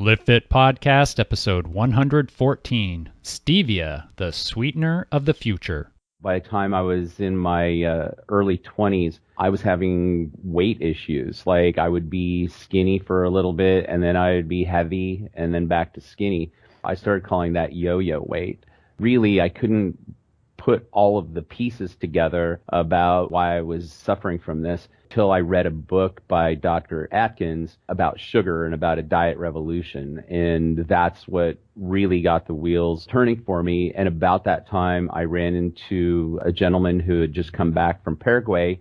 Live Fit Podcast, episode 114, Stevia, the sweetener of the future. By the time I was in my early 20s, I was having weight issues. Like I would be skinny for a little bit and then I would be heavy and then back to skinny. I started calling that yo-yo weight. Really, I couldn't put all of the pieces together about why I was suffering from this till I read a book by Dr. Atkins about sugar and about a diet revolution. And that's what really got the wheels turning for me. And about that time, I ran into a gentleman who had just come back from Paraguay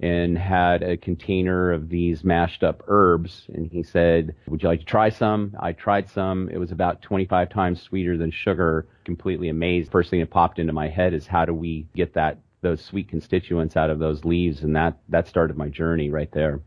and had a container of these mashed up herbs. And he said, "Would you like to try some?" I tried some. It was about 25 times sweeter than sugar. Completely amazed. First thing that popped into my head is, how do we get those sweet constituents out of those leaves? And that started my journey right there.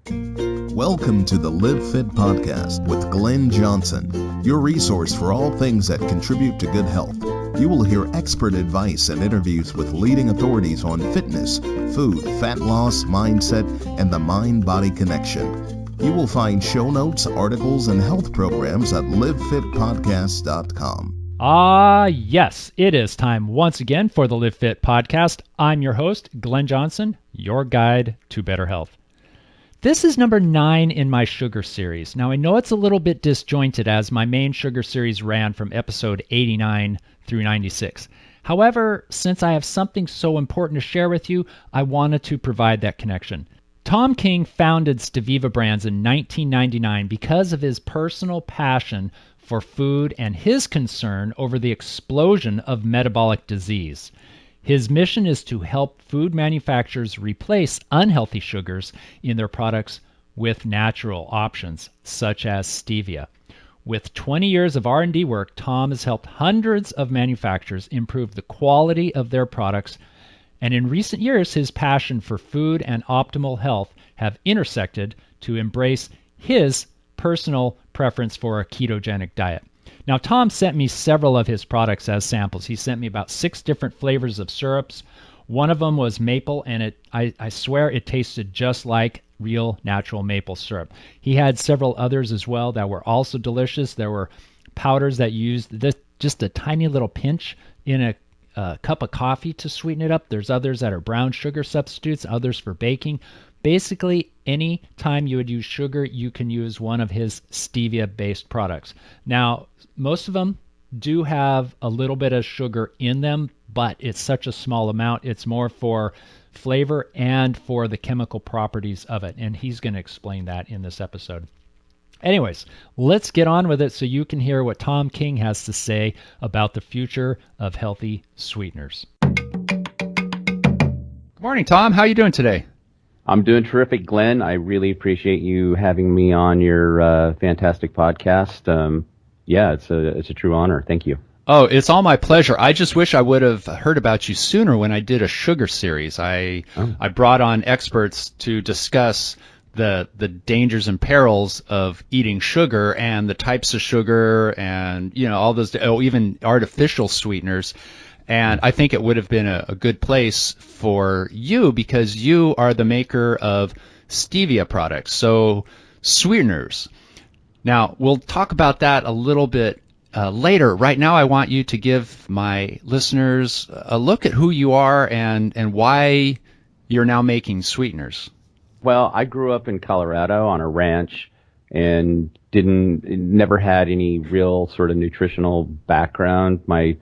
Welcome to the Live Fit Podcast with Glenn Johnson, your resource for all things that contribute to good health. You will hear expert advice and interviews with leading authorities on fitness, food, fat loss, mindset, and the mind-body connection. You will find show notes, articles, and health programs at livefitpodcast.com. Yes, it is time once again for the Live Fit Podcast. I'm your host, Glenn Johnson, your guide to better health. This is number 9 in my sugar series. Now, I know it's a little bit disjointed as my main sugar series ran from episode 89 through 96. However, since I have something so important to share with you, I wanted to provide that connection. Thom King founded Steviva Brands in 1999 because of his personal passion for food and his concern over the explosion of metabolic disease. His mission is to help food manufacturers replace unhealthy sugars in their products with natural options, such as stevia. With 20 years of R&D work, Thom has helped hundreds of manufacturers improve the quality of their products, and in recent years, his passion for food and optimal health have intersected to embrace his personal preference for a ketogenic diet. Now, Thom sent me several of his products as samples. He sent me about 6 different flavors of syrups. One of them was maple, and I swear it tasted just like real natural maple syrup. He had several others as well that were also delicious. There were powders that used just a tiny little pinch in a cup of coffee to sweeten it up. There's others that are brown sugar substitutes, others for baking. Basically, any time you would use sugar, you can use one of his stevia-based products. Now, most of them do have a little bit of sugar in them, but it's such a small amount. It's more for flavor and for the chemical properties of it, and he's going to explain that in this episode. Anyways, let's get on with it so you can hear what Thom King has to say about the future of healthy sweeteners. Good morning, Thom. How are you doing today? I'm doing terrific, Glenn. I really appreciate you having me on your fantastic podcast. It's a true honor. Thank you. Oh, it's all my pleasure. I just wish I would have heard about you sooner when I did a sugar series. I brought on experts to discuss the dangers and perils of eating sugar and the types of sugar and, all those, even artificial sweeteners. And I think it would have been a good place for you because you are the maker of stevia products, so sweeteners. Now, we'll talk about that a little bit later. Right now, I want you to give my listeners a look at who you are and why you're now making sweeteners. Well, I grew up in Colorado on a ranch and never had any real sort of nutritional background. My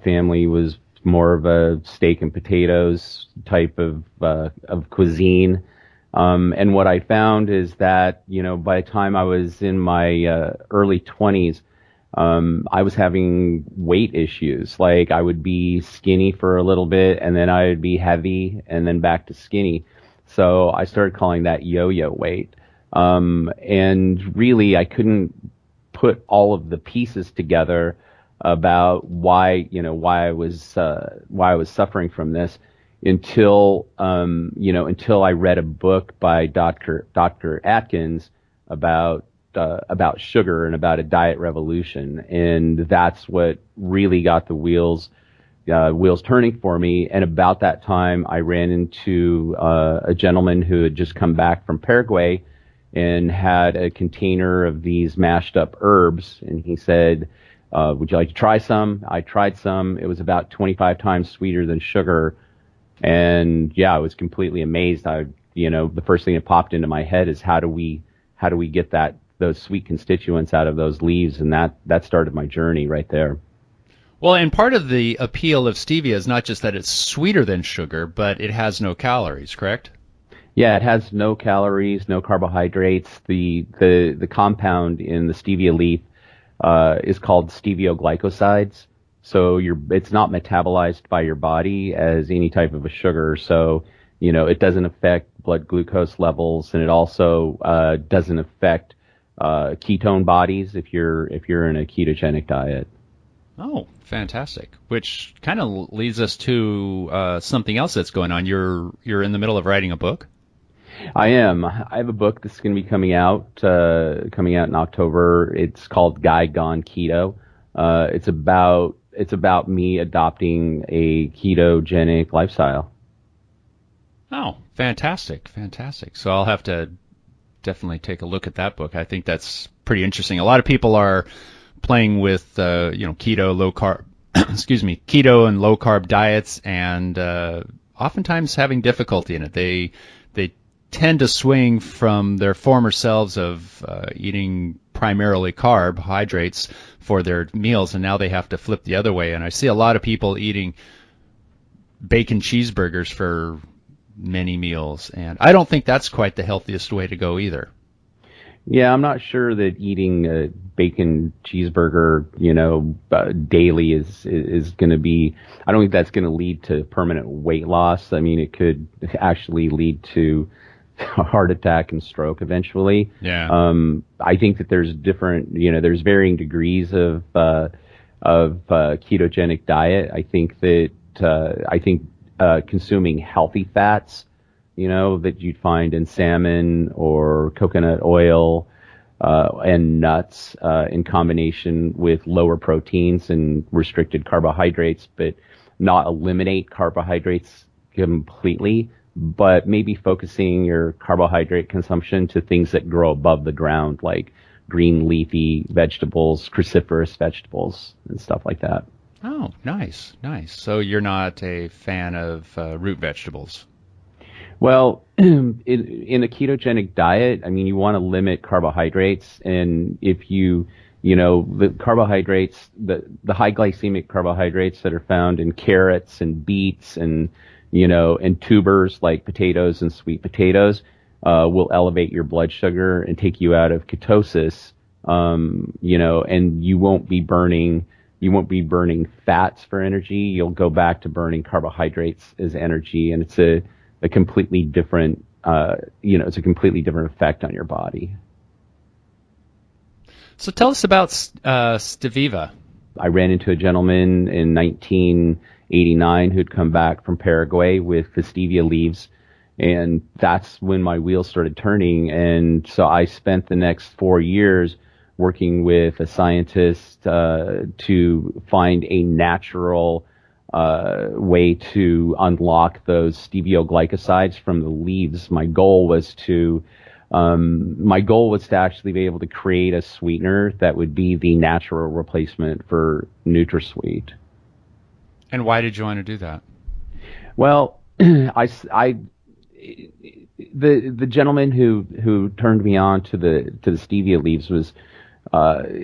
family was more of a steak and potatoes type of cuisine. And what I found is that, by the time I was in my early 20s, I was having weight issues. Like I would be skinny for a little bit and then I would be heavy and then back to skinny. So I started calling that yo-yo weight. And really, I couldn't put all of the pieces together about why I was suffering from this until I read a book by Dr. Atkins about sugar and about a diet revolution, and that's what really got the wheels turning for me. And about that time, I ran into a gentleman who had just come back from Paraguay and had a container of these mashed up herbs. And he said, would you like to try some? I tried some. It was about 25 times sweeter than sugar. And yeah, I was completely amazed. The first thing that popped into my head is how do we get those sweet constituents out of those leaves? And that started my journey right there. Well, and part of the appeal of stevia is not just that it's sweeter than sugar, but it has no calories, correct? Yeah, it has no calories, no carbohydrates. The compound in the stevia leaf is called stevioglycosides. So it's not metabolized by your body as any type of a sugar. So, it doesn't affect blood glucose levels, and it also doesn't affect ketone bodies if you're in a ketogenic diet. Oh, fantastic. Which kind of leads us to something else that's going on. You're in the middle of writing a book? I am. I have a book that's going to be coming out in October. It's called Guy Gone Keto. It's about me adopting a ketogenic lifestyle. Oh, fantastic. So I'll have to definitely take a look at that book. I think that's pretty interesting. A lot of people are playing with keto, low carb keto and low carb diets, and oftentimes having difficulty in it. They tend to swing from their former selves of eating primarily carbohydrates for their meals, and now they have to flip the other way. And I see a lot of people eating bacon cheeseburgers for many meals, and I don't think that's quite the healthiest way to go either. Yeah, I'm not sure that eating a bacon cheeseburger, daily is going to be. I don't think that's going to lead to permanent weight loss. I mean, it could actually lead to a heart attack and stroke eventually. Yeah. I think that there's there's varying degrees of ketogenic diet. I think that consuming healthy fats, that you'd find in salmon or coconut oil, and nuts, in combination with lower proteins and restricted carbohydrates, but not eliminate carbohydrates completely, but maybe focusing your carbohydrate consumption to things that grow above the ground, like green leafy vegetables, cruciferous vegetables, and stuff like that. Oh, nice. So you're not a fan of root vegetables? Well, in a ketogenic diet, I mean, you want to limit carbohydrates, and if the carbohydrates, the high glycemic carbohydrates that are found in carrots and beets and tubers like potatoes and sweet potatoes, will elevate your blood sugar and take you out of ketosis, and you won't be burning fats for energy. You'll go back to burning carbohydrates as energy, and it's a completely different, it's a completely different effect on your body. So tell us about Steviva. I ran into a gentleman in 1989 who'd come back from Paraguay with the stevia leaves, and that's when my wheels started turning. And so I spent the next 4 years working with a scientist to find a natural way to unlock those stevioglycosides from the leaves. My goal was to actually be able to create a sweetener that would be the natural replacement for NutraSweet. And why did you want to do that? Well, the gentleman who turned me on to the stevia leaves was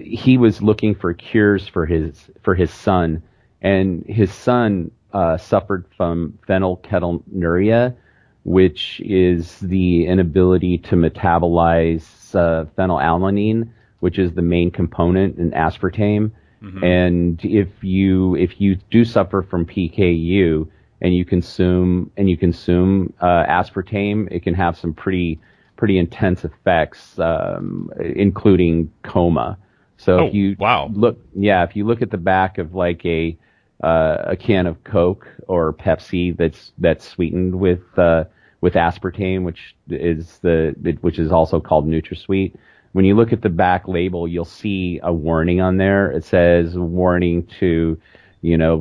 he was looking for cures for his son. And his son suffered from phenylketonuria, which is the inability to metabolize phenylalanine, which is the main component in aspartame. Mm-hmm. And if you do suffer from PKU and you consume aspartame, it can have some pretty intense effects, including coma. So if you look at the back of like a can of Coke or Pepsi that's sweetened with aspartame, which is also called NutraSweet. When you look at the back label, you'll see a warning on there. It says warning to,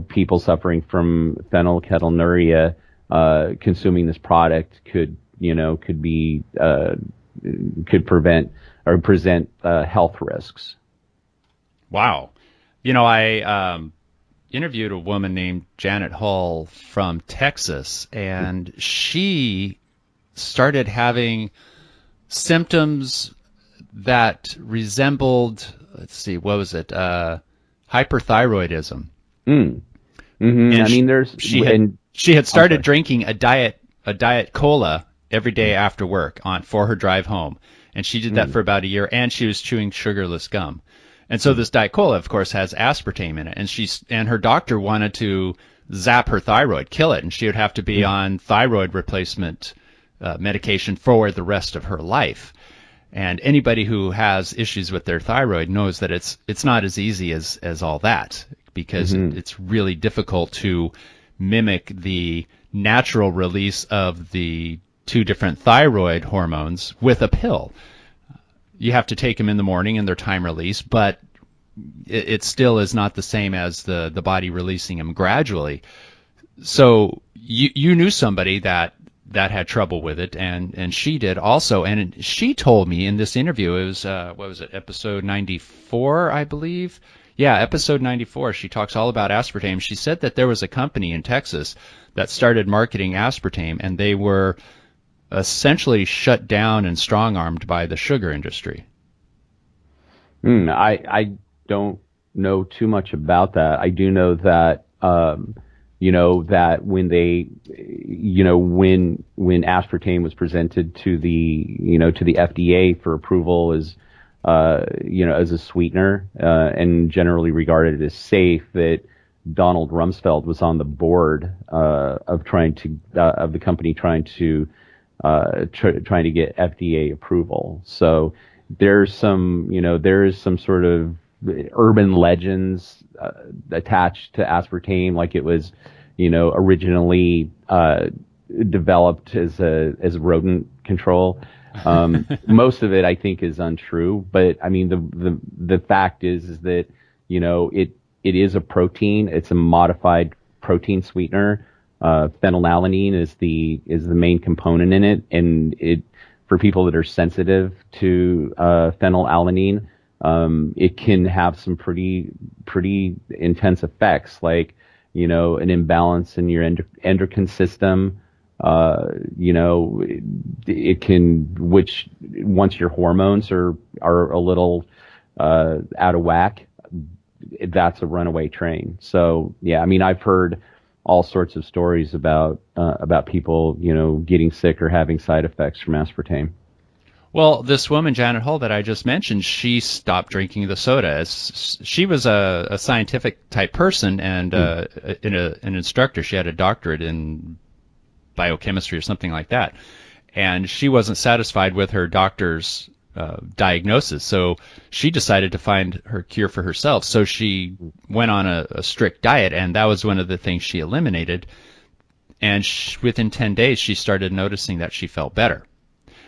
people suffering from phenylketonuria, consuming this product could be prevent or present health risks. Wow. I interviewed a woman named Janet Hull from Texas, and she started having symptoms that resembled, let's see, what was it? Hyperthyroidism. Mm. Mm-hmm. I mean, she had started drinking a diet cola every day after work for her drive home, and she did that for about a year, and she was chewing sugarless gum. And so this diet cola, of course, has aspartame in it, and her doctor wanted to zap her thyroid, kill it, and she would have to be on thyroid replacement medication for the rest of her life. And anybody who has issues with their thyroid knows that it's not as easy as all that, because it's really difficult to mimic the natural release of the two different thyroid hormones with a pill. You have to take them in the morning and they're time release, but it still is not the same as the body releasing them gradually. So you knew somebody that had trouble with it, and she did also. And she told me in this interview, it was, what was it, episode 94, I believe? Yeah, episode 94. She talks all about aspartame. She said that there was a company in Texas that started marketing aspartame, and they were essentially shut down and strong-armed by the sugar industry. I don't know too much about that. I do know that, that when when aspartame was presented to the FDA for approval as a sweetener, and generally regarded as safe, that Donald Rumsfeld was on the board of the company trying to get FDA approval. So there is some sort of urban legends attached to aspartame, like it was, originally developed as rodent control. Most of it, I think, is untrue. But I mean, the fact is that it is a protein. It's a modified protein sweetener. Phenylalanine is the main component in it, and for people that are sensitive to phenylalanine, it can have some pretty intense effects, like an imbalance in your endocrine system. It can, which once your hormones are a little out of whack, that's a runaway train. So yeah, I mean, I've heard all sorts of stories about people, getting sick or having side effects from aspartame. Well, this woman, Janet Hull, that I just mentioned, she stopped drinking the soda. She was a scientific type person and an instructor. She had a doctorate in biochemistry or something like that. And she wasn't satisfied with her doctor's diagnosis. So she decided to find her cure for herself. So she went on a strict diet, and that was one of the things she eliminated. And within 10 days, she started noticing that she felt better.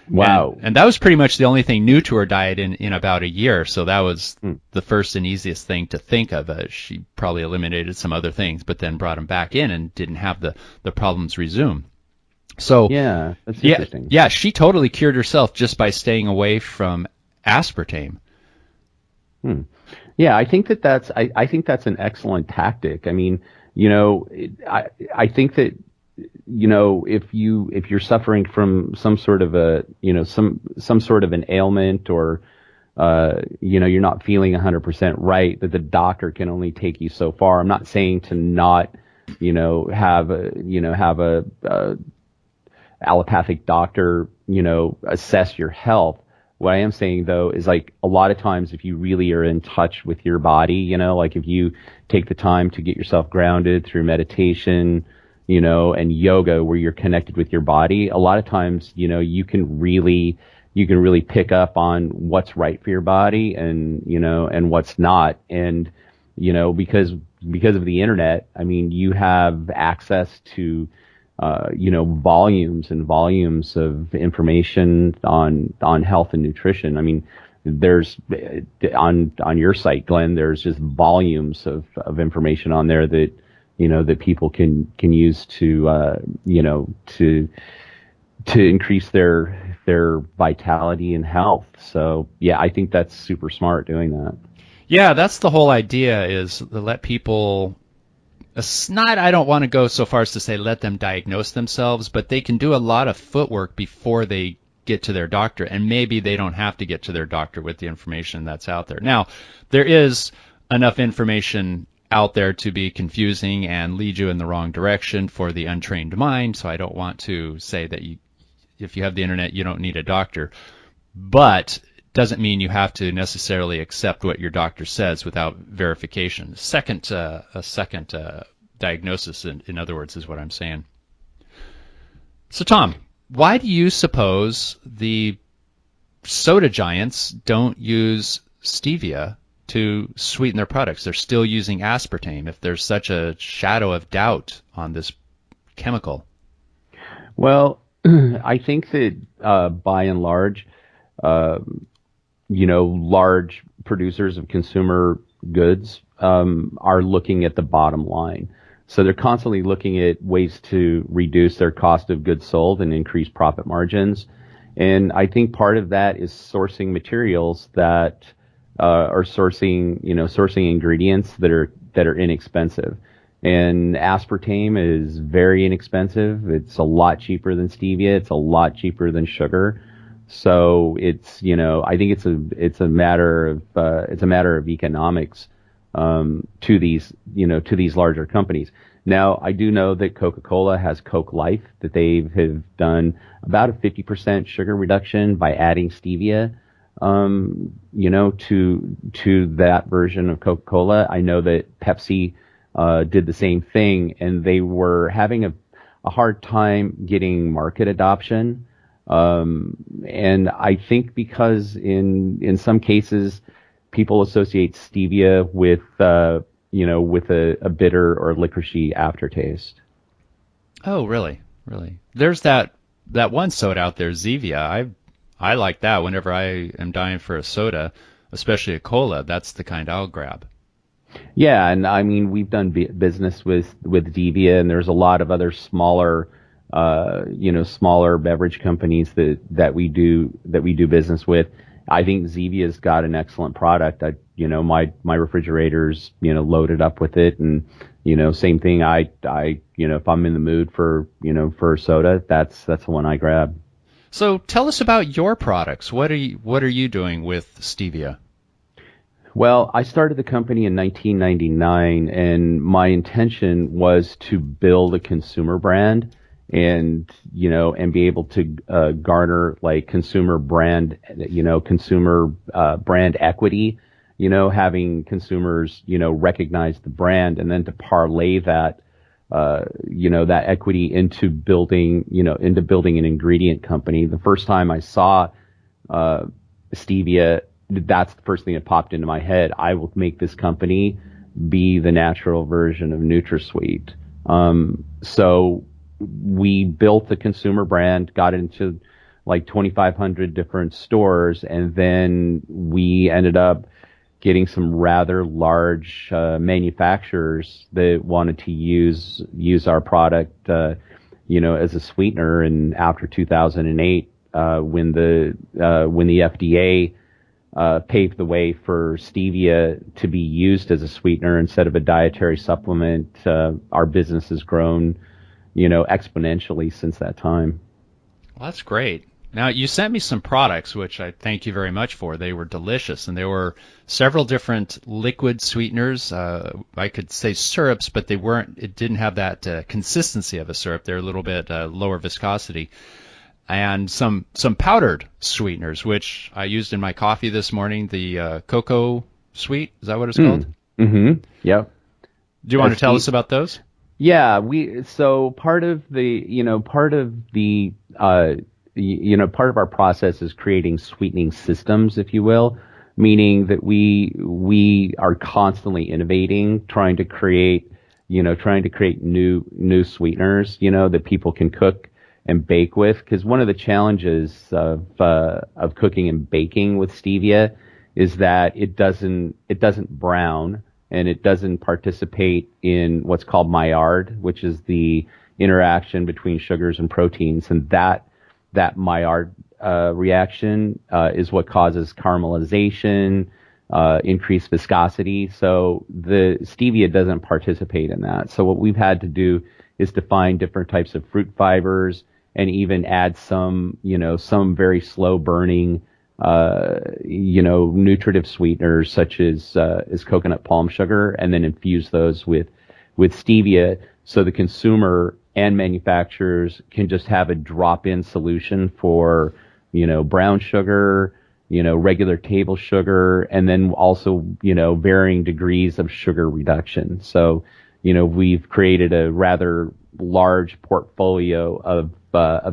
Wow. And that was pretty much the only thing new to her diet in about a year. So that was the first and easiest thing to think of. She probably eliminated some other things, but then brought them back in and didn't have the problems resume. So yeah, that's interesting. Yeah, she totally cured herself just by staying away from aspartame. Yeah, I think that's an excellent tactic. I mean, I think that if you're suffering from some sort of some sort of an ailment, or you're not feeling 100% right, that the doctor can only take you so far. I'm not saying to not have a allopathic doctor assess your health. What I am saying, though, is, like, a lot of times, if you really are in touch with your body, like if you take the time to get yourself grounded through meditation, and yoga, where you're connected with your body, a lot of times, you can really pick up on what's right for your body and what's not. And, because of the internet, I mean, you have access to, volumes and volumes of information on health and nutrition. I mean, there's on your site, Glenn, there's just volumes of information on there that that people can use to increase their their vitality and health. So yeah, I think that's super smart doing that. Yeah, that's the whole idea, is to let people, it's not, I don't want to go so far as to say let them diagnose themselves, but they can do a lot of footwork before they get to their doctor, and maybe they don't have to get to their doctor with the information that's out there. Now, there is enough information out there to be confusing and lead you in the wrong direction for the untrained mind, so I don't want to say that if you have the internet, you don't need a doctor. But doesn't mean you have to necessarily accept what your doctor says without verification. A second diagnosis, in other words, is what I'm saying. So, Tom, why do you suppose the soda giants don't use stevia to sweeten their products? They're still using aspartame if there's such a shadow of doubt on this chemical. Well, I think that by and large, large producers of consumer goods are looking at the bottom line. So they're constantly looking at ways to reduce their cost of goods sold and increase profit margins. And I think part of that is sourcing materials that are sourcing ingredients that are inexpensive. And aspartame is very inexpensive. It's a lot cheaper than stevia. It's a lot cheaper than sugar. So it's, I think it's a matter of economics to these larger companies. Now, I do know that Coca-Cola has Coke Life, that they have done about a 50% sugar reduction by adding stevia, to that version of Coca-Cola. I know that Pepsi did the same thing, and they were having a hard time getting market adoption. And I think because in some cases people associate stevia with a bitter or licoricey aftertaste. Oh, really? Really? There's that one soda out there, Stevia. I like that whenever I am dying for a soda, especially a cola. That's the kind I'll grab. Yeah, and I mean, we've done business with Stevia, and there's a lot of other smaller beverage companies that we do business with. I think Zevia's got an excellent product. My refrigerator's, loaded up with it, and, same thing. I if I'm in the mood for a soda, that's the one I grab. So tell us about your products. What are you doing with Stevia? Well, I started the company in 1999, and my intention was to build a consumer brand and be able to garner like consumer brand equity, having consumers recognize the brand, and then to parlay that that equity into building an ingredient company. The first time I saw stevia, that's the first thing that popped into my head. I will make this company be the natural version of NutraSweet. So we built the consumer brand, got into like 2,500 different stores, and then we ended up getting some rather large manufacturers that wanted to use our product, as a sweetener. And after 2008, when the FDA paved the way for stevia to be used as a sweetener instead of a dietary supplement, our business has grown, exponentially since that time. Well, that's great. Now, you sent me some products, which I thank you very much for. They were delicious, and there were several different liquid sweeteners. I could say syrups, but they weren't. It didn't have that consistency of a syrup. They're a little bit lower viscosity. And some powdered sweeteners, which I used in my coffee this morning. The cocoa sweet, is that what it's called? Mm-hmm. Yep. Do you want to tell us about those? Yeah, part of our process is creating sweetening systems, if you will, meaning that we are constantly innovating, trying to create new sweeteners, that people can cook and bake with. Because one of the challenges of cooking and baking with stevia is that it doesn't brown, and it doesn't participate in what's called Maillard, which is the interaction between sugars and proteins. And that Maillard reaction is what causes caramelization, increased viscosity. So the stevia doesn't participate in that. So what we've had to do is to find different types of fruit fibers and even add some, some very slow burning, nutritive sweeteners such as coconut palm sugar, and then infuse those with stevia, so the consumer and manufacturers can just have a drop-in solution for, brown sugar, regular table sugar, and then also, varying degrees of sugar reduction. So, we've created a rather large portfolio of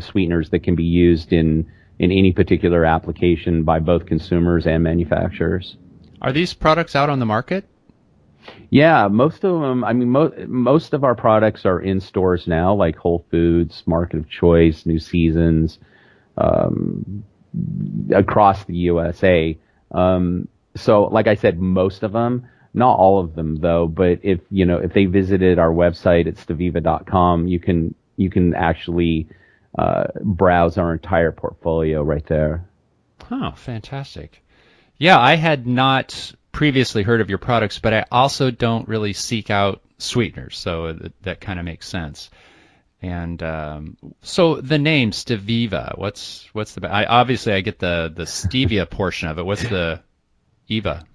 sweeteners that can be used in any particular application by both consumers and manufacturers. Are these products out on the market? Yeah, most of them. I mean, most of our products are in stores now, like Whole Foods, Market of Choice, New Seasons, across the USA. So, like I said, most of them, not all of them though. But if they visited our website at steviva.com, you can actually browse our entire portfolio right there. Oh, fantastic. Yeah, I had not previously heard of your products, but I also don't really seek out sweeteners, so that kind of makes sense. And so the name Steviva, what's the? Obviously I get the stevia portion of it. What's the Eva?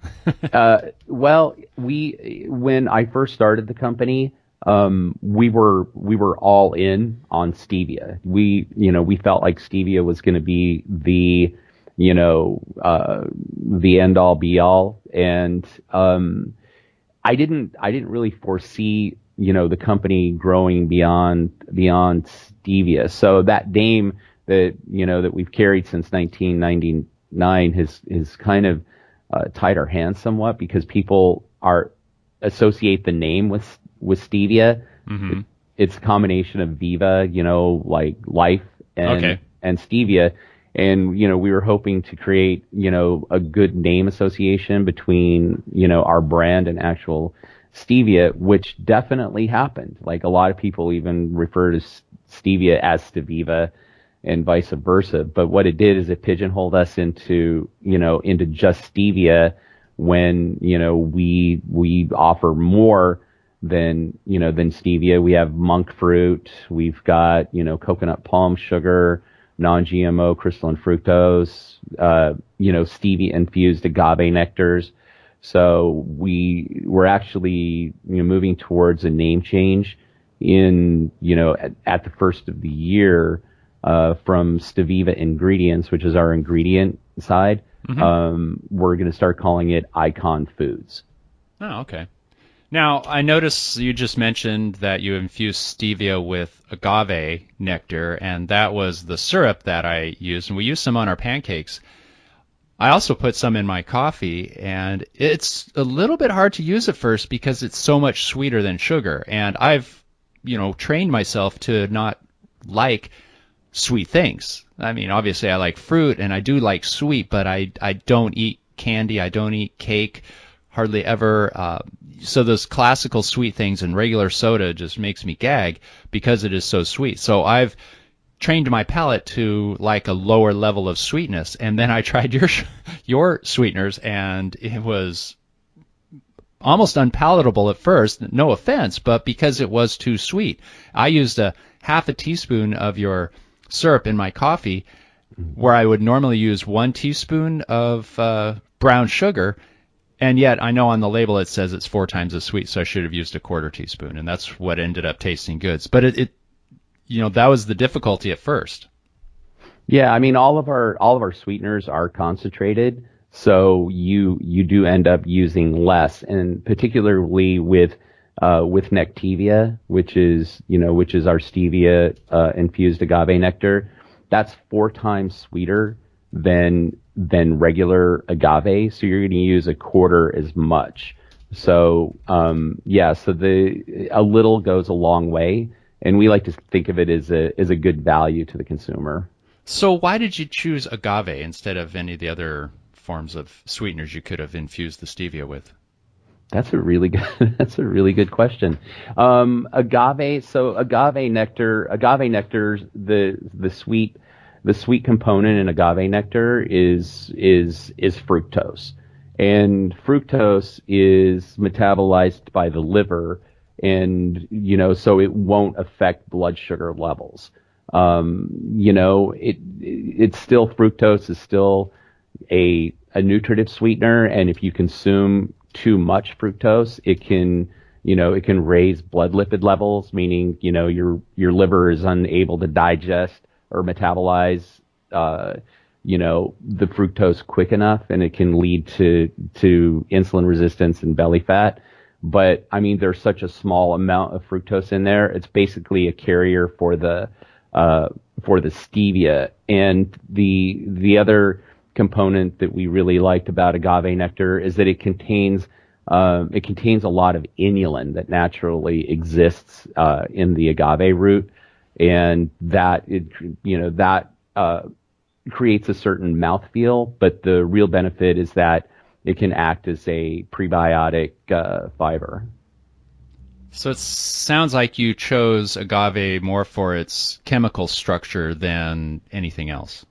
Well, when I first started the company, we were all in on stevia. We felt like stevia was going to be the end all be all. And, I didn't really foresee, the company growing beyond stevia. So that name that we've carried since 1999 has kind of, tied our hands somewhat, because people associate the name with stevia. Mm-hmm. It's a combination of viva, like life, and stevia. And, we were hoping to create, a good name association between, our brand and actual stevia, which definitely happened. Like, a lot of people even refer to stevia as Steviva and vice versa. But what it did is it pigeonholed us into just stevia, when, we offer more than stevia. We have monk fruit. We've got, coconut palm sugar, non-GMO crystalline fructose, stevia infused agave nectars. So we're actually moving towards a name change in at the first of the year, from Steviva Ingredients, which is our ingredient side. Mm-hmm. We're going to start calling it Icon Foods. Oh, okay. Now, I noticed you just mentioned that you infused stevia with agave nectar, and that was the syrup that I used, and we used some on our pancakes. I also put some in my coffee, and it's a little bit hard to use at first because it's so much sweeter than sugar, and I've, trained myself to not like sweet things. I mean, obviously I like fruit, and I do like sweet, but I don't eat candy, I don't eat cake, hardly ever. So those classical sweet things and regular soda just makes me gag because it is so sweet. So I've trained my palate to like a lower level of sweetness, and then I tried your sweeteners, and it was almost unpalatable at first. No offense, but because it was too sweet. I used a half a teaspoon of your syrup in my coffee, where I would normally use 1 teaspoon of brown sugar. And yet, I know on the label it says it's 4 times as sweet, so I should have used a 1/4 teaspoon, and that's what ended up tasting good. But it that was the difficulty at first. Yeah, I mean, all of our sweeteners are concentrated, so you do end up using less, and particularly with Nectevia, which is our stevia infused agave nectar. That's 4 times sweeter than regular agave, so you're going to use 1/4 as much. So so a little goes a long way, and we like to think of it as a good value to the consumer. So why did you choose agave instead of any of the other forms of sweeteners you could have infused the stevia with? That's a really good question. Agave nectar, the sweet the sweet component in agave nectar is fructose, and fructose is metabolized by the liver, and so it won't affect blood sugar levels. It's still, fructose is still a nutritive sweetener, and if you consume too much fructose, it can raise blood lipid levels, meaning your liver is unable to digest or metabolize the fructose quick enough, and it can lead to insulin resistance and belly fat. But I mean, there's such a small amount of fructose in there; it's basically a carrier for the stevia. And the other component that we really liked about agave nectar is that it contains a lot of inulin that naturally exists in the agave root, and that creates a certain mouthfeel. But the real benefit is that it can act as a prebiotic fiber. So it sounds like you chose agave more for its chemical structure than anything else.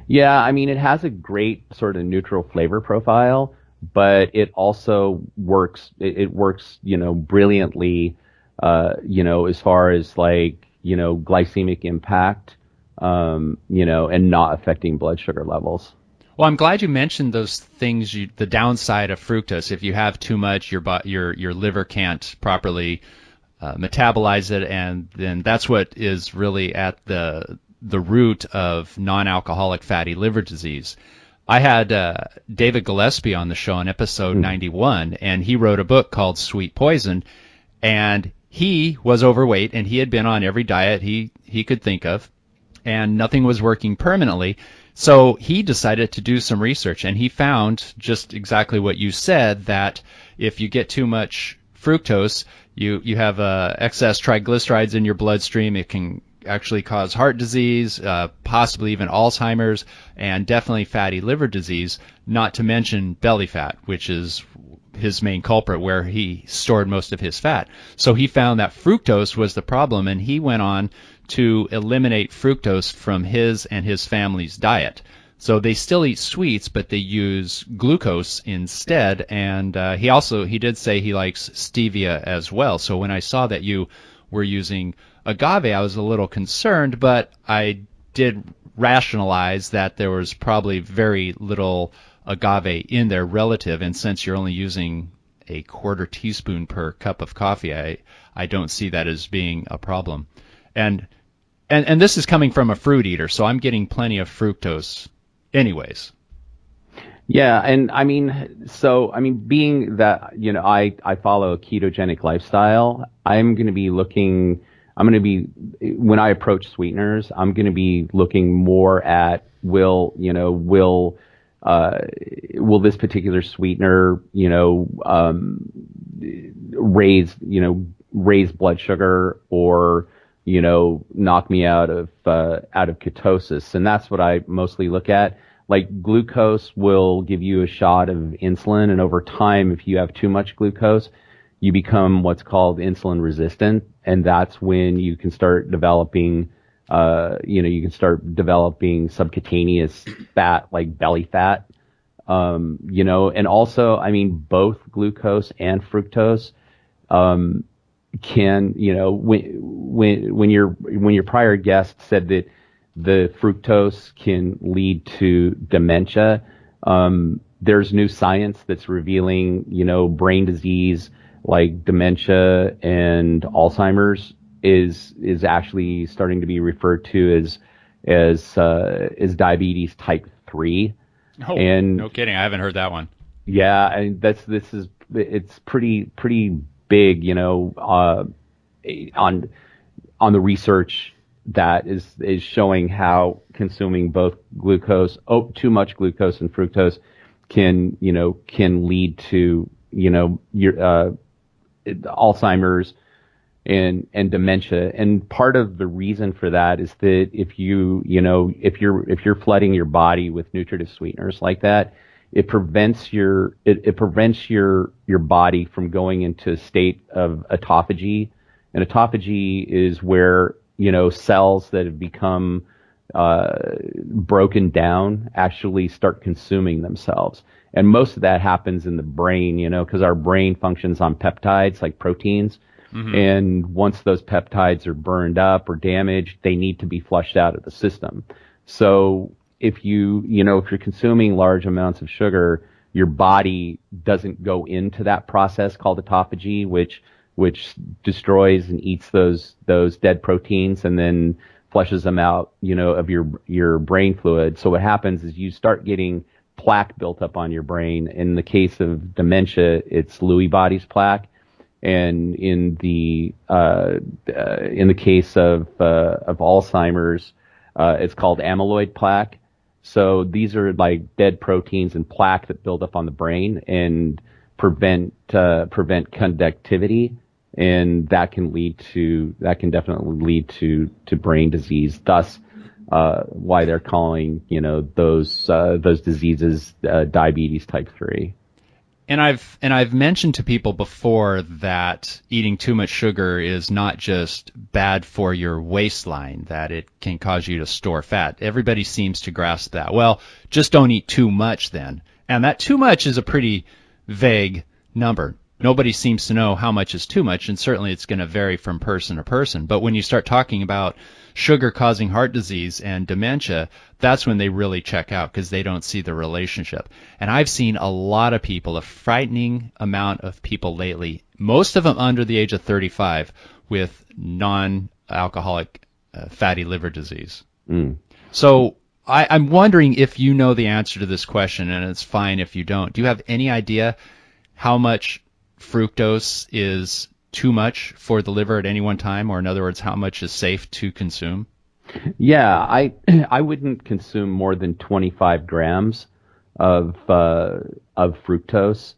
Yeah, I mean, it has a great sort of neutral flavor profile, but it also works. It works, brilliantly, as far as glycemic impact, and not affecting blood sugar levels. Well, I'm glad you mentioned those things. The downside of fructose: if you have too much, your liver can't properly metabolize it, and then that's what is really at the root of non-alcoholic fatty liver disease. I had David Gillespie on the show in episode 91, and he wrote a book called Sweet Poison, and he was overweight, and he had been on every diet he could think of, and nothing was working permanently. So he decided to do some research, and he found just exactly what you said, that if you get too much fructose, you have excess triglycerides in your bloodstream. It can actually cause heart disease, possibly even Alzheimer's, and definitely fatty liver disease, not to mention belly fat, which is his main culprit, where he stored most of his fat. So he found that fructose was the problem, and he went on to eliminate fructose from his and his family's diet. So they still eat sweets, but they use glucose instead. And he did say he likes stevia as well. So when I saw that you were using agave, I was a little concerned, but I did rationalize that there was probably very little agave in there relative, and since you're only using a quarter teaspoon per cup of coffee, I don't see that as being a problem. And this is coming from a fruit eater, so I'm getting plenty of fructose anyways. Yeah, and being that, I follow a ketogenic lifestyle, when I approach sweeteners, I'm going to be looking more at will this particular sweetener, raise blood sugar, or, knock me out of ketosis. And that's what I mostly look at. Like, glucose will give you a shot of insulin, and over time, if you have too much glucose, you become what's called insulin resistant, and that's when you can start developing, subcutaneous fat, like belly fat, and also, both glucose and fructose, can, when your prior guest said that the fructose can lead to dementia, there's new science that's revealing, brain disease like dementia and Alzheimer's is actually starting to be referred to as diabetes type 3. Oh, and no kidding. I haven't heard that one. Yeah, and it's pretty big, on the research that is showing how consuming both too much glucose and fructose can lead to, your Alzheimer's and dementia. And part of the reason for that is that if you're flooding your body with nutritive sweeteners like that, it prevents your body from going into a state of autophagy. And autophagy is where, cells that have become broken down actually start consuming themselves. And most of that happens in the brain, because our brain functions on peptides like proteins. Mm-hmm. And once those peptides are burned up or damaged, they need to be flushed out of the system. So if you're consuming large amounts of sugar, your body doesn't go into that process called autophagy, which destroys and eats those dead proteins and then flushes them out, of your brain fluid. So what happens is you start getting plaque built up on your brain. In the case of dementia, it's Lewy bodies plaque, and in the case of Alzheimer's, it's called amyloid plaque. So these are like dead proteins and plaque that build up on the brain and prevent conductivity, and that can definitely lead to brain disease. Thus, why they're calling those diseases diabetes type 3. And I've mentioned to people before that eating too much sugar is not just bad for your waistline, that it can cause you to store fat. Everybody seems to grasp that. Well, just don't eat too much then. And that too much is a pretty vague number. Nobody seems to know how much is too much, and certainly it's going to vary from person to person. But when you start talking about sugar causing heart disease and dementia, that's when they really check out, because they don't see the relationship. And I've seen a lot of people, a frightening amount of people lately, most of them under the age of 35, with non-alcoholic fatty liver disease. Mm. So I'm wondering if you know the answer to this question, and it's fine if you don't. Do you have any idea how much fructose is too much for the liver at any one time, or in other words, how much is safe to consume? Yeah, I wouldn't consume more than 25 grams of fructose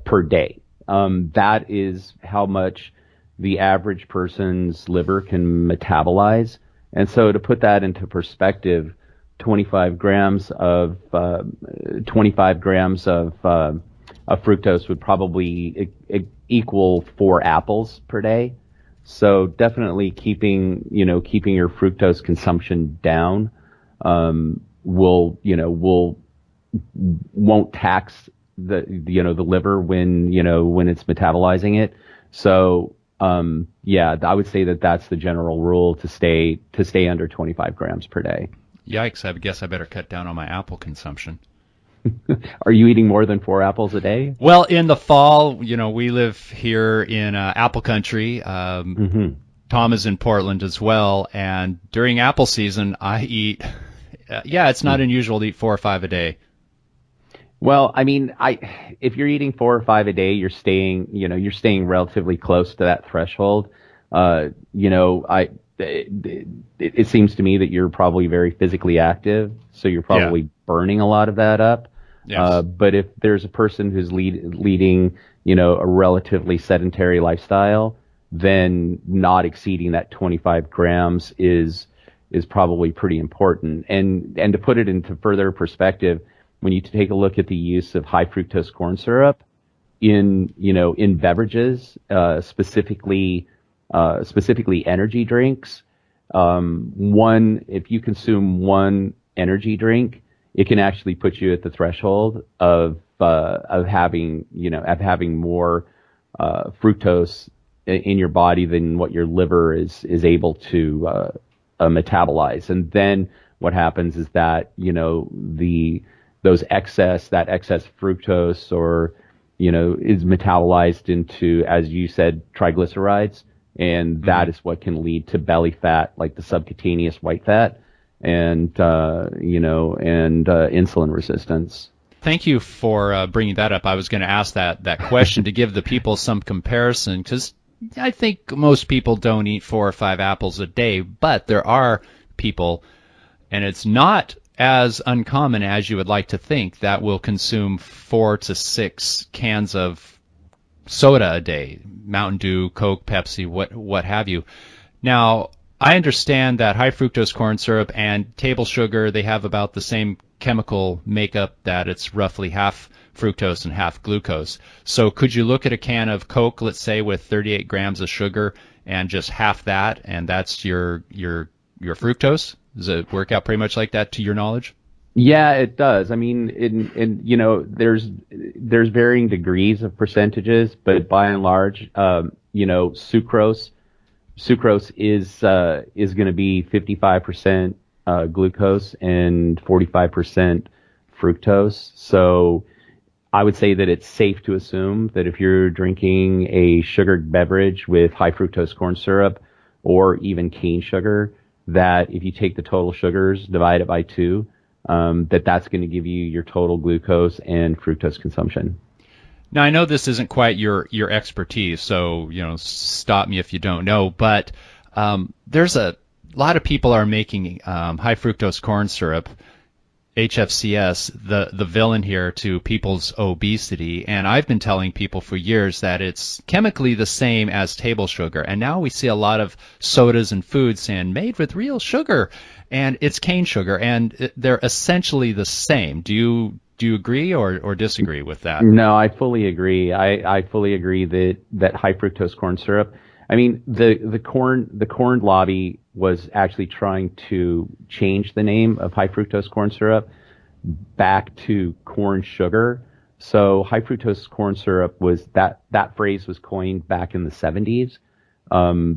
per day. That is how much the average person's liver can metabolize. And so to put that into perspective, 25 grams of fructose would probably equal 4 apples per day. So definitely keeping your fructose consumption down won't tax the liver when it's metabolizing it. So I would say that's the general rule, to stay under 25 grams per day. Yikes! I guess I better cut down on my apple consumption. Are you eating more than 4 apples a day? Well, in the fall, we live here in apple country. Mm-hmm. Tom is in Portland as well, and during apple season, I eat. It's not unusual to eat 4 or 5 a day. Well, I mean, if you're eating 4 or 5 a day, you're staying relatively close to that threshold. It seems to me that you're probably very physically active, so you're probably burning a lot of that up. Yes. But if there's a person who's leading, a relatively sedentary lifestyle, then not exceeding that 25 grams is probably pretty important. And to put it into further perspective, when you take a look at the use of high fructose corn syrup in beverages, specifically energy drinks, if you consume one energy drink, it can actually put you at the threshold of having more fructose in your body than what your liver is able to metabolize. And then what happens is that that excess fructose is metabolized into, as you said, triglycerides, and that is what can lead to belly fat, like the subcutaneous white fat, and insulin resistance. Thank you for bringing that up. I was going to ask that question to give the people some comparison, because I think most people don't eat 4 or 5 apples a day, but there are people, and it's not as uncommon as you would like to think, that will consume 4 to 6 cans of soda a day, Mountain Dew, Coke, Pepsi, what have you. Now, I understand that high fructose corn syrup and table sugar, they have about the same chemical makeup, that it's roughly half fructose and half glucose. So could you look at a can of Coke, let's say, with 38 grams of sugar and just half that, and that's your fructose? Does it work out pretty much like that to your knowledge? Yeah, it does. I mean, there's varying degrees of percentages, but by and large, sucrose is going to be 55% glucose and 45% fructose. So I would say that it's safe to assume that if you're drinking a sugared beverage with high fructose corn syrup or even cane sugar, that if you take the total sugars, divide it by 2, that's going to give you your total glucose and fructose consumption. Now, I know this isn't quite your expertise, so stop me if you don't know. But there's a lot of people are making high fructose corn syrup, HFCS, the villain here to people's obesity. And I've been telling people for years that it's chemically the same as table sugar. And now we see a lot of sodas and foods saying made with real sugar, and it's cane sugar, and they're essentially the same. Do you agree or disagree with that? No, I fully agree. I fully agree that high fructose corn syrup. I mean, the corn lobby was actually trying to change the name of high fructose corn syrup back to corn sugar. So high fructose corn syrup was that phrase was coined back in the 70s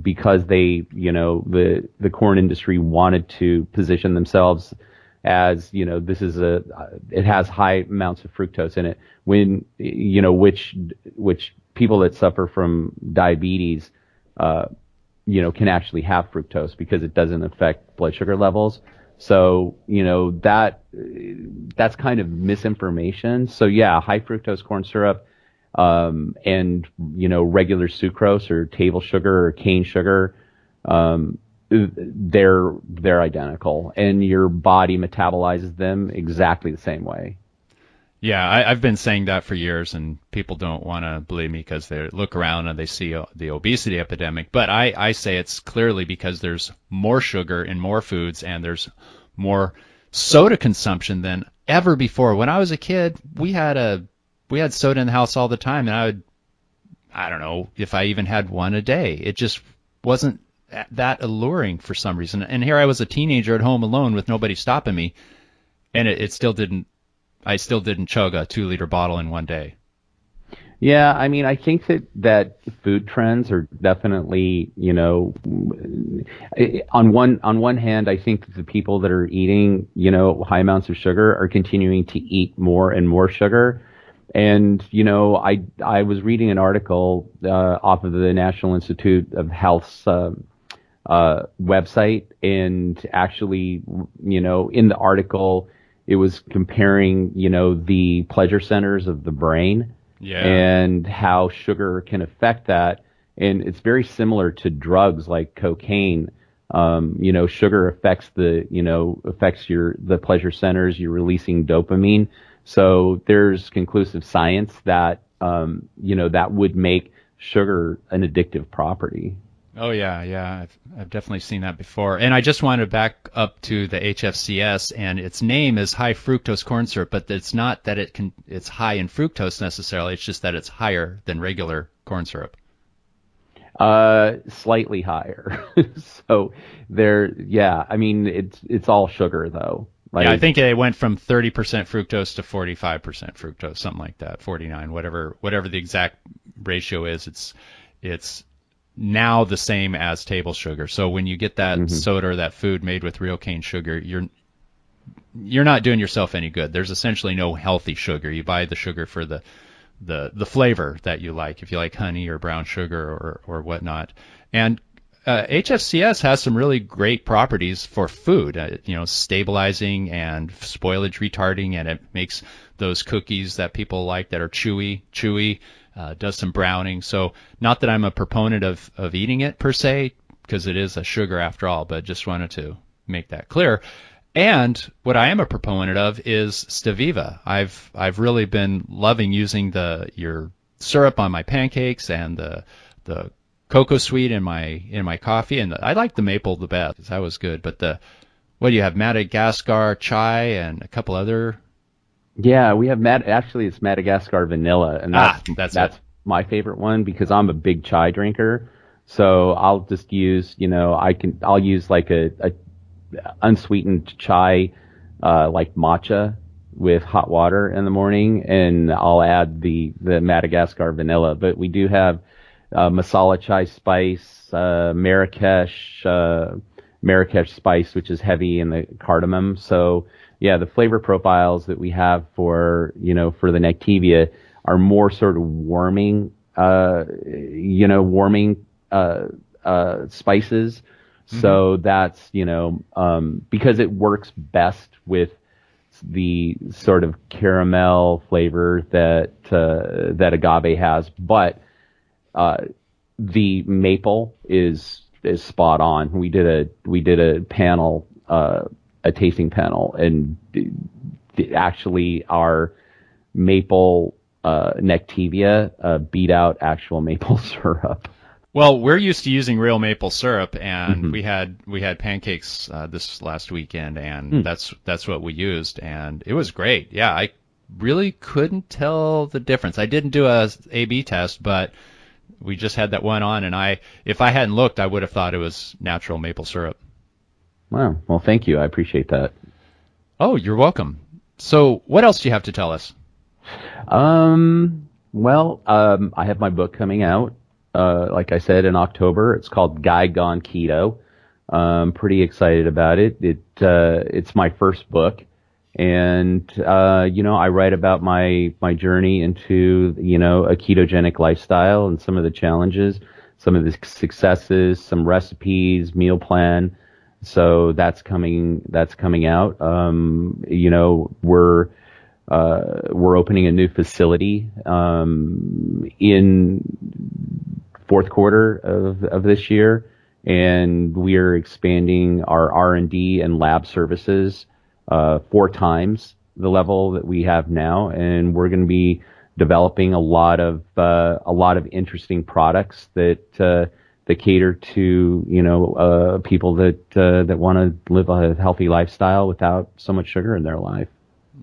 because they, the corn industry wanted to position themselves as, it has high amounts of fructose in it, when, which people that suffer from diabetes, can actually have fructose because it doesn't affect blood sugar levels. So, that's kind of misinformation. So yeah, high fructose corn syrup, and, regular sucrose or table sugar or cane sugar, they're identical, and your body metabolizes them exactly the same way. Yeah, I've been saying that for years, and people don't want to believe me because they look around and they see the obesity epidemic. But I say it's clearly because there's more sugar in more foods, and there's more soda consumption than ever before. When I was a kid, we had soda in the house all the time, and I don't know if I even had one a day. It just wasn't that alluring for some reason. And here I was, a teenager at home alone with nobody stopping me, and I still didn't chug a 2-liter bottle in one day. Yeah, I mean, I think that food trends are definitely, on one hand, I think that the people that are eating, high amounts of sugar are continuing to eat more and more sugar. And, I was reading an article off of the National Institute of Health's website, and actually, in the article, it was comparing, the pleasure centers of the brain, and how sugar can affect that. And it's very similar to drugs like cocaine. Sugar affects the pleasure centers. You're releasing dopamine. So there's conclusive science that, that would make sugar an addictive property. Oh yeah. I've definitely seen that before. And I just wanted to back up to the HFCS, and its name is high fructose corn syrup, but it's not that it's high in fructose necessarily. It's just that it's higher than regular corn syrup. Slightly higher. So I mean, it's all sugar though. Yeah, I think it went from 30% fructose to 45% fructose, something like that, 49, whatever the exact ratio is. It's now the same as table sugar. So when you get that soda or that food made with real cane sugar, you're not doing yourself any good. There's essentially no healthy sugar. You buy the sugar for the flavor that you like, if you like honey or brown sugar or whatnot. And HFCS has some really great properties for food, stabilizing and spoilage retarding, and it makes those cookies that people like that are chewy, does some browning. So not that I'm a proponent of eating it per se, because it is a sugar after all, but just wanted to make that clear. And what I am a proponent of is Steviva. I've really been loving using your syrup on my pancakes and the cocoa sweet in my coffee, and I like the maple the best. That was good. But what do you have? Madagascar chai and a couple other. Yeah, we have actually it's Madagascar vanilla, and that's my favorite one because I'm a big chai drinker. So I'll just use, I'll use like a unsweetened chai, like matcha with hot water in the morning, and I'll add the Madagascar vanilla. But we do have masala chai spice, Marrakesh spice, which is heavy in the cardamom. So yeah, the flavor profiles that we have for the Nectivia are more sort of warming spices. Mm-hmm. So that's because it works best with the sort of caramel flavor that agave has, but the maple is spot on. We did a panel, a tasting panel, and actually our maple Nectivia beat out actual maple syrup. Well, we're used to using real maple syrup, and we had pancakes this last weekend, and that's what we used, and it was great. Yeah, I really couldn't tell the difference. I didn't do a A/B test, but we just had that one on, and if I hadn't looked, I would have thought it was natural maple syrup. Wow. Well, thank you. I appreciate that. Oh, you're welcome. So, what else do you have to tell us? I have my book coming out. Like I said, in October. It's called Guy Gone Keto. Pretty excited about it. It's my first book, and I write about my journey into a ketogenic lifestyle and some of the challenges, some of the successes, some recipes, meal plan. So that's coming out. We're opening a new facility in fourth quarter of this year, and we're expanding our R&D and lab services 4 times the level that we have now, and we're going to be developing a lot of interesting products that cater to people that want to live a healthy lifestyle without so much sugar in their life.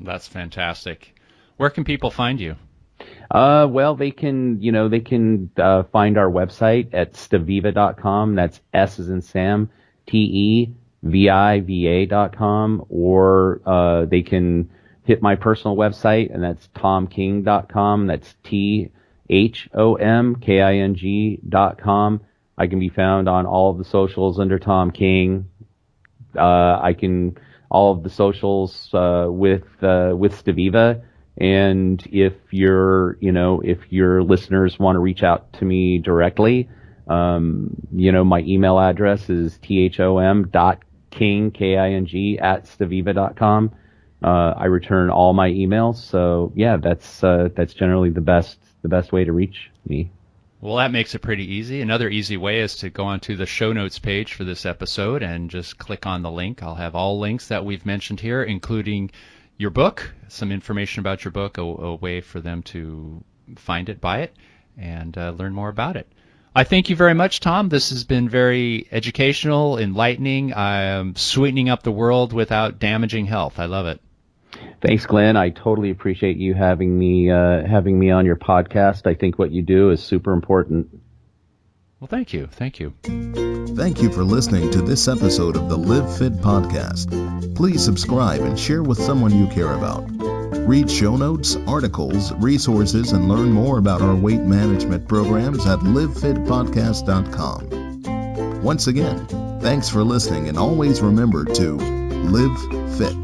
That's fantastic. Where can people find you? Well, they can find our website at steviva.com. That's S as in Sam, TEVIVA.com, or they can hit my personal website, and that's thomking.com. That's THOMKING.com. I can be found on all of the socials under Thom King. All of the socials with Steviva. And if your listeners want to reach out to me directly, my email address is thom.king, King, @steviva.com. I return all my emails. So yeah, that's generally the best way to reach me. Well, that makes it pretty easy. Another easy way is to go onto the show notes page for this episode and just click on the link. I'll have all links that we've mentioned here, including your book, some information about your book, a way for them to find it, buy it, and learn more about it. I thank you very much, Thom. This has been very educational, enlightening. I'm sweetening up the world without damaging health. I love it. Thanks, Glenn. I totally appreciate you having me on your podcast. I think what you do is super important. Well, thank you. Thank you for listening to this episode of the Live Fit Podcast. Please subscribe and share with someone you care about. Read show notes, articles, resources, and learn more about our weight management programs at livefitpodcast.com. Once again, thanks for listening, and always remember to live fit.